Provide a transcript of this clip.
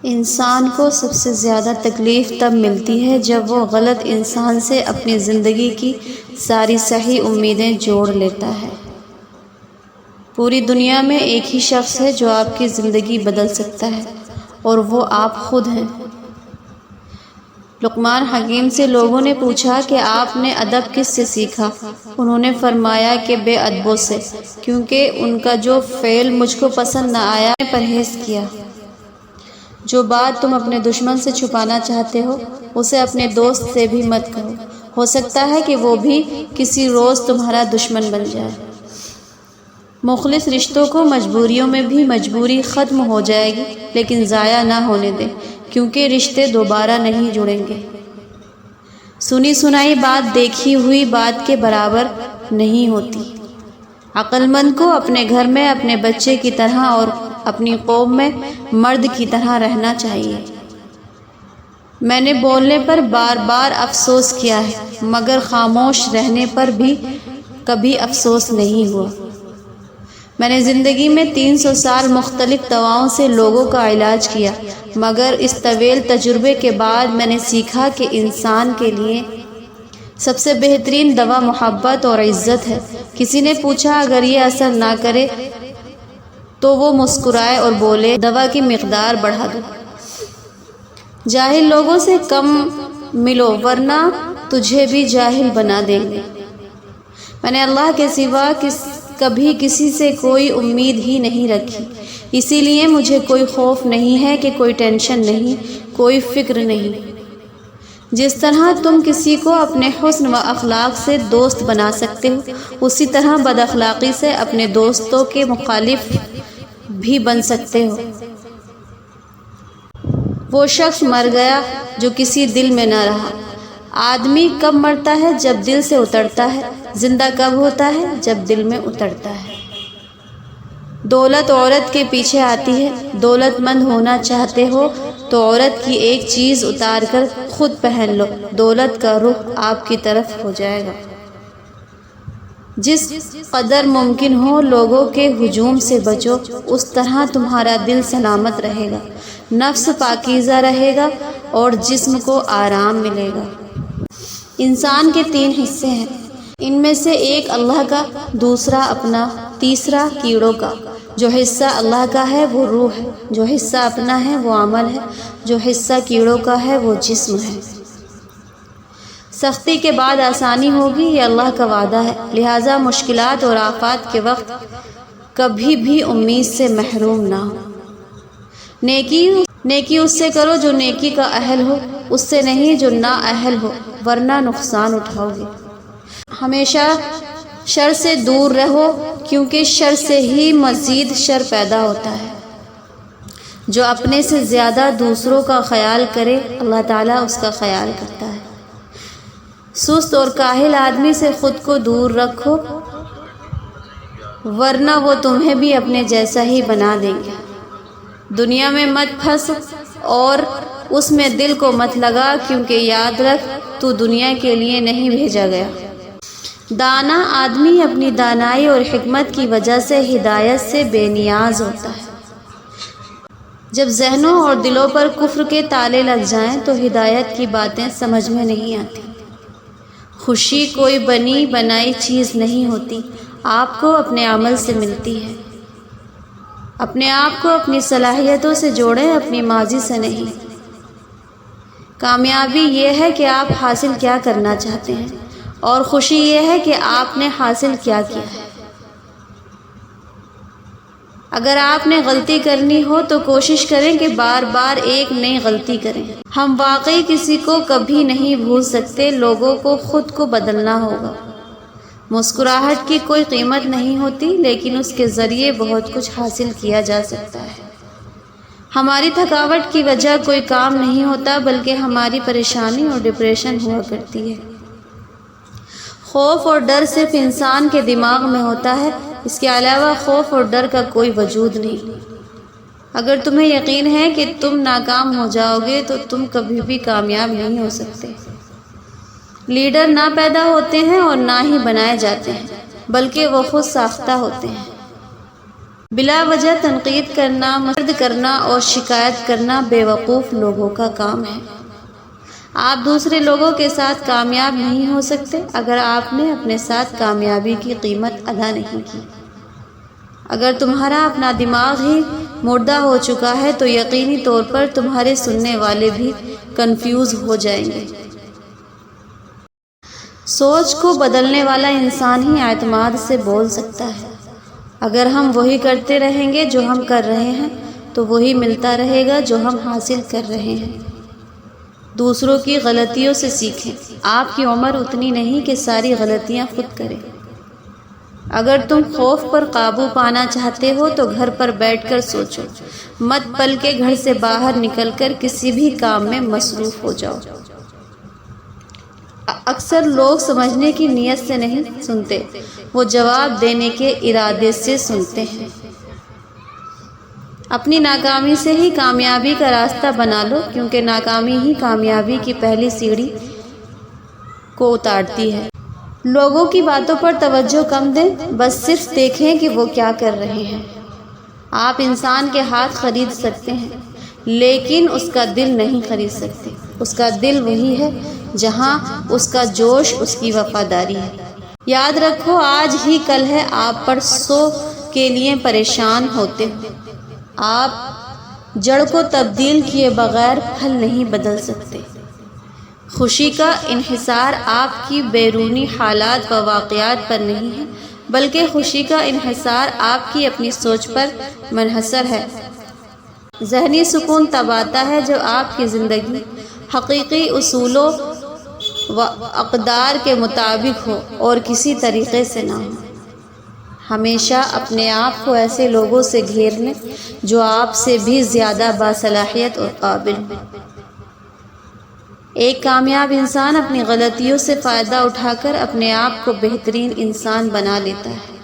انسان کو سب سے زیادہ تکلیف تب ملتی ہے جب وہ غلط انسان سے اپنی زندگی کی ساری صحیح امیدیں جوڑ لیتا ہے۔ پوری دنیا میں ایک ہی شخص ہے جو آپ کی زندگی بدل سکتا ہے اور وہ آپ خود ہیں۔ لقمان حکیم سے لوگوں نے پوچھا کہ آپ نے ادب کس سے سیکھا؟ انہوں نے فرمایا کہ بے ادبوں سے، کیونکہ ان کا جو فعل مجھ کو پسند نہ آیا میں نے پرہیز کیا۔ جو بات تم اپنے دشمن سے چھپانا چاہتے ہو اسے اپنے دوست سے بھی مت کہو، ہو سکتا ہے کہ وہ بھی کسی روز تمہارا دشمن بن جائے۔ مخلص رشتوں کو مجبوریوں میں بھی مجبوری ختم ہو جائے گی، لیکن ضائع نہ ہونے دیں، کیونکہ رشتے دوبارہ نہیں جڑیں گے۔ سنی سنائی بات دیکھی ہوئی بات کے برابر نہیں ہوتی۔ عقل مند کو اپنے گھر میں اپنے بچے کی طرح اور اپنی قوم میں مرد کی طرح رہنا چاہیے۔ میں نے بولنے پر بار بار افسوس کیا ہے، مگر خاموش رہنے پر بھی کبھی افسوس نہیں ہوا۔ میں نے زندگی میں 300 سال مختلف دواؤں سے لوگوں کا علاج کیا، مگر اس طویل تجربے کے بعد میں نے سیکھا کہ انسان کے لیے سب سے بہترین دوا محبت اور عزت ہے۔ کسی نے پوچھا اگر یہ اثر نہ کرے تو وہ مسکرائے اور بولے دوا کی مقدار بڑھا دو۔ جاہل لوگوں سے کم ملو ورنہ تجھے بھی جاہل بنا دیں گے۔ میں نے اللہ کے سوا کبھی کسی سے کوئی امید ہی نہیں رکھی، اسی لیے مجھے کوئی خوف نہیں ہے کہ کوئی ٹینشن نہیں، کوئی فکر نہیں۔ جس طرح تم کسی کو اپنے حسن و اخلاق سے دوست بنا سکتے ہو، اسی طرح بد اخلاقی سے اپنے دوستوں کے مخالف بھی بن سکتے ہو۔ وہ شخص مر گیا جو کسی دل میں نہ رہا۔ آدمی کب مرتا ہے؟ جب دل سے اترتا ہے۔ زندہ کب ہوتا ہے؟ جب دل میں اترتا ہے۔ دولت عورت کے پیچھے آتی ہے۔ دولت مند ہونا چاہتے ہو تو عورت کی ایک چیز اتار کر خود پہن لو، دولت کا رخ آپ کی طرف ہو جائے گا۔ جس قدر ممکن ہو لوگوں کے ہجوم سے بچو، اس طرح تمہارا دل سلامت رہے گا، نفس پاکیزہ رہے گا اور جسم کو آرام ملے گا۔ انسان کے 3 حصے ہیں، ان میں سے ایک اللہ کا، دوسرا اپنا، تیسرا کیڑوں کا۔ جو حصہ اللہ کا ہے وہ روح ہے، جو حصہ اپنا ہے وہ عمل ہے، جو حصہ کیڑوں کا ہے وہ جسم ہے۔ سختی کے بعد آسانی ہوگی، یہ اللہ کا وعدہ ہے، لہٰذا مشکلات اور آفات کے وقت کبھی بھی امید سے محروم نہ ہو۔ نیکی اس سے کرو جو نیکی کا اہل ہو، اس سے نہیں جو نااہل ہو، ورنہ نقصان اٹھاؤ گے۔ ہمیشہ شر سے دور رہو، کیونکہ شر سے ہی مزید شر پیدا ہوتا ہے۔ جو اپنے سے زیادہ دوسروں کا خیال کرے، اللہ تعالیٰ اس کا خیال کرتا ہے۔ سست اور کاہل آدمی سے خود کو دور رکھو، ورنہ وہ تمہیں بھی اپنے جیسا ہی بنا دیں گے۔ دنیا میں مت پھنس اور اس میں دل کو مت لگا، کیونکہ یاد رکھ تو دنیا کے لیے نہیں بھیجا گیا۔ دانا آدمی اپنی دانائی اور حکمت کی وجہ سے ہدایت سے بے نیاز ہوتا ہے۔ جب ذہنوں اور دلوں پر کفر کے تالے لگ جائیں تو ہدایت کی باتیں سمجھ میں نہیں آتی۔ خوشی کوئی بنی بنائی چیز نہیں ہوتی، آپ کو اپنے عمل سے ملتی ہے۔ اپنے آپ کو اپنی صلاحیتوں سے جوڑیں، اپنی ماضی سے نہیں۔ کامیابی یہ ہے کہ آپ حاصل کیا کرنا چاہتے ہیں، اور خوشی یہ ہے کہ آپ نے حاصل کیا کیا ہے۔ اگر آپ نے غلطی کرنی ہو تو کوشش کریں کہ بار بار ایک نئی غلطی کریں۔ ہم واقعی کسی کو کبھی نہیں بھول سکتے، لوگوں کو خود کو بدلنا ہوگا۔ مسکراہٹ کی کوئی قیمت نہیں ہوتی، لیکن اس کے ذریعے بہت کچھ حاصل کیا جا سکتا ہے۔ ہماری تھکاوٹ کی وجہ کوئی کام نہیں ہوتا، بلکہ ہماری پریشانی اور ڈپریشن ہوا کرتی ہے۔ خوف اور ڈر صرف انسان کے دماغ میں ہوتا ہے، اس کے علاوہ خوف اور ڈر کا کوئی وجود نہیں۔ اگر تمہیں یقین ہے کہ تم ناکام ہو جاؤ گے تو تم کبھی بھی کامیاب نہیں ہو سکتے۔ لیڈر نہ پیدا ہوتے ہیں اور نہ ہی بنائے جاتے ہیں، بلکہ وہ خود ساختہ ہوتے ہیں۔ بلا وجہ تنقید کرنا، مرد کرنا اور شکایت کرنا بیوقوف لوگوں کا کام ہے۔ آپ دوسرے لوگوں کے ساتھ کامیاب نہیں ہو سکتے اگر آپ نے اپنے ساتھ کامیابی کی قیمت ادا نہیں کی۔ اگر تمہارا اپنا دماغ ہی مردہ ہو چکا ہے تو یقینی طور پر تمہارے سننے والے بھی کنفیوز ہو جائیں گے۔ سوچ کو بدلنے والا انسان ہی اعتماد سے بول سکتا ہے۔ اگر ہم وہی کرتے رہیں گے جو ہم کر رہے ہیں تو وہی ملتا رہے گا جو ہم حاصل کر رہے ہیں۔ دوسروں کی غلطیوں سے سیکھیں۔ آپ کی عمر اتنی نہیں کہ ساری غلطیاں خود کریں۔ اگر تم خوف پر قابو پانا چاہتے ہو تو گھر پر بیٹھ کر سوچو، مت پل کے گھر سے باہر نکل کر کسی بھی کام میں مصروف ہو جاؤ۔ اکثر لوگ سمجھنے کی نیت سے نہیں سنتے، وہ جواب دینے کے ارادے سے سنتے ہیں۔ اپنی ناکامی سے ہی کامیابی کا راستہ بنا لو، کیونکہ ناکامی ہی کامیابی کی پہلی سیڑھی کو اتارتی ہے۔ لوگوں کی باتوں پر توجہ کم دیں، بس صرف دیکھیں کہ وہ کیا کر رہے ہیں۔ آپ انسان کے ہاتھ خرید سکتے ہیں لیکن اس کا دل نہیں خرید سکتے۔ اس کا دل وہی ہے جہاں اس کا جوش، اس کی وفاداری ہے۔ یاد رکھو، آج ہی کل ہے، آپ پرسوں کے لیے پریشان ہوتے ہو۔ آپ جڑ کو تبدیل کیے بغیر پھل نہیں بدل سکتے۔ خوشی کا انحصار آپ کی بیرونی حالات و واقعات پر نہیں ہے، بلکہ خوشی کا انحصار آپ کی اپنی سوچ پر منحصر ہے۔ ذہنی سکون تب آتا ہے جو آپ کی زندگی حقیقی اصولوں و اقدار کے مطابق ہو اور کسی طریقے سے نہ ہو۔ ہمیشہ اپنے آپ کو ایسے لوگوں سے گھیر لیں جو آپ سے بھی زیادہ باصلاحیت اور قابل ہوں۔ ایک کامیاب انسان اپنی غلطیوں سے فائدہ اٹھا کر اپنے آپ کو بہترین انسان بنا لیتا ہے۔